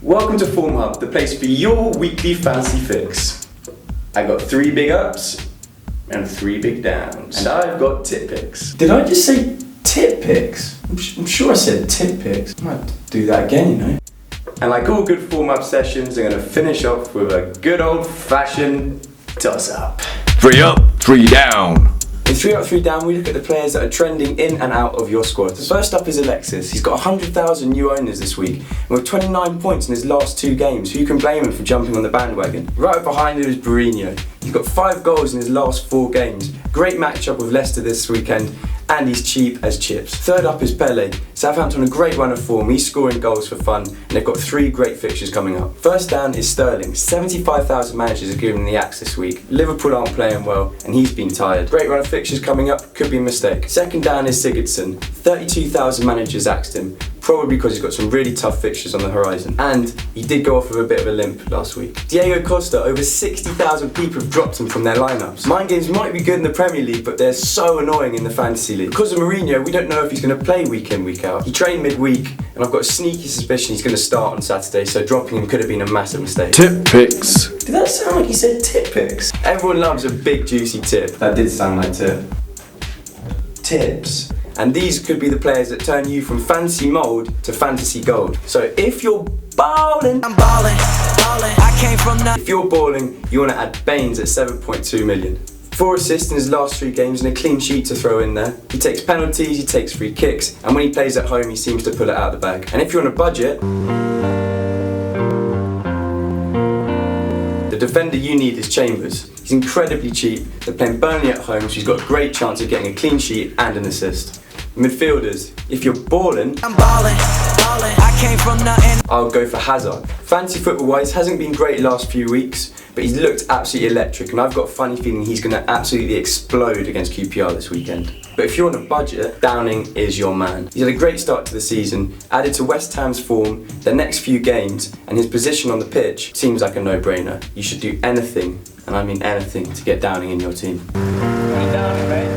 Welcome to formub, the place for your weekly fantasy fix. I got 3 big ups and 3 big downs, and I've got tip picks. Did I just say tip picks? I'm sure I said tip picks. I might do that again, you know. And like all good formub sessions, I'm going to finish off with a good old-fashioned toss-up. 3 up, 3 down. In 3 up, 3 down, we look at the players that are trending in and out of your squad. The first up is Alexis. He's got 100,000 new owners this week, and with 29 points in his last 2 games. Who can blame him for jumping on the bandwagon? Right behind him is Mourinho. He's got 5 goals in his last 4 games. Great matchup with Leicester this weekend, and he's cheap as chips. Third up is Pele. Southampton on a great run of form. He's scoring goals for fun, and they've got 3 great fixtures coming up. First down is Sterling. 75,000 managers are giving him the axe this week. Liverpool aren't playing well, and he's been tired. Great run of fixtures coming up, could be a mistake. Second down is Sigurdsson. 32,000 managers axed him, probably because he's got some really tough fixtures on the horizon. And he did go off with a bit of a limp last week. Diego Costa, over 60,000 people have dropped him from their lineups. Mind games might be good in the Premier League, but they're so annoying in the Fantasy League. Because of Mourinho, we don't know if he's going to play week in, week out. He trained midweek, and I've got a sneaky suspicion he's going to start on Saturday, so dropping him could have been a massive mistake. Tip picks. Did that sound like he said tip picks? Everyone loves a big juicy tip. That did sound like tip. Tips. And these could be the players that turn you from fantasy mold to fantasy gold. So if you're balling, I'm balling. I came from nothing. If you're balling, you want to add Baines at 7.2 million. 4 assists in his last 3 games and a clean sheet to throw in there. He takes penalties, he takes free kicks, and when he plays at home, he seems to pull it out of the bag. And if you're on a budget, the defender you need is Chambers. He's incredibly cheap. They're playing Burnley at home, so he's got a great chance of getting a clean sheet and an assist. Midfielders, if you're balling, I'm balling. I came from nothing. I'll go for Hazard. Fantasy football wise, hasn't been great last few weeks, but he's looked absolutely electric, and I've got a funny feeling he's going to absolutely explode against QPR this weekend. But if you're on a budget, Downing is your man. He's had a great start to the season, added to West Ham's form, their next few games, and his position on the pitch seems like a no-brainer. You should do anything, and I mean anything, to get Downing in your team. Downing, mate.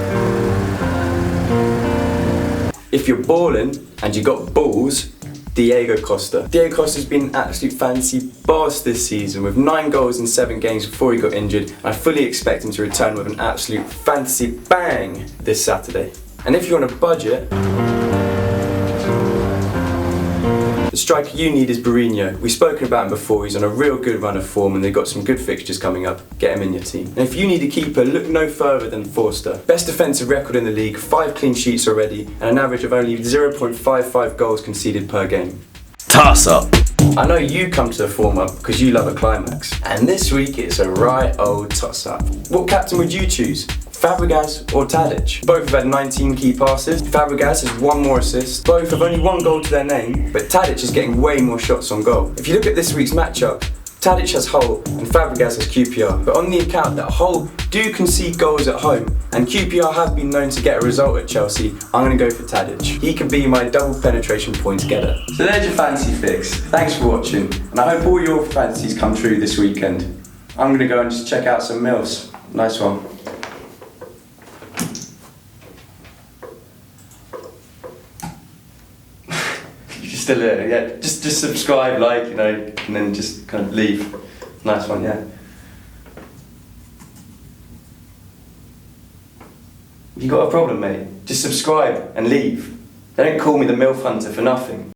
If you're balling and you got balls, Diego Costa. Diego Costa's been an absolute fantasy boss this season with 9 goals in 7 games before he got injured, and I fully expect him to return with an absolute fantasy bang this Saturday. And if you're on a budget, the striker you need is Mourinho. We've spoken about him before, he's on a real good run of form and they've got some good fixtures coming up. Get him in your team. And if you need a keeper, look no further than Forster. Best defensive record in the league, 5 clean sheets already, and an average of only 0.55 goals conceded per game. Toss up. I know you come to the formub because you love a climax. And this week it's a right old toss-up. What captain would you choose? Fabregas or Tadic? Both have had 19 key passes. Fabregas has 1 more assist. Both have only 1 goal to their name, but Tadic is getting way more shots on goal. If you look at this week's matchup, Tadic has Hull and Fabregas has QPR. But on the account that Hull do concede goals at home, and QPR have been known to get a result at Chelsea, I'm going to go for Tadic. He can be my double penetration point getter. So there's your fantasy fix. Thanks for watching, and I hope all your fantasies come true this weekend. I'm going to go and just check out some mills. Nice one. Still here, yeah. Just subscribe, like, you know, and then just kind of leave. Nice one, yeah. You got a problem, mate? Just subscribe and leave. They don't call me the MILF Hunter for nothing.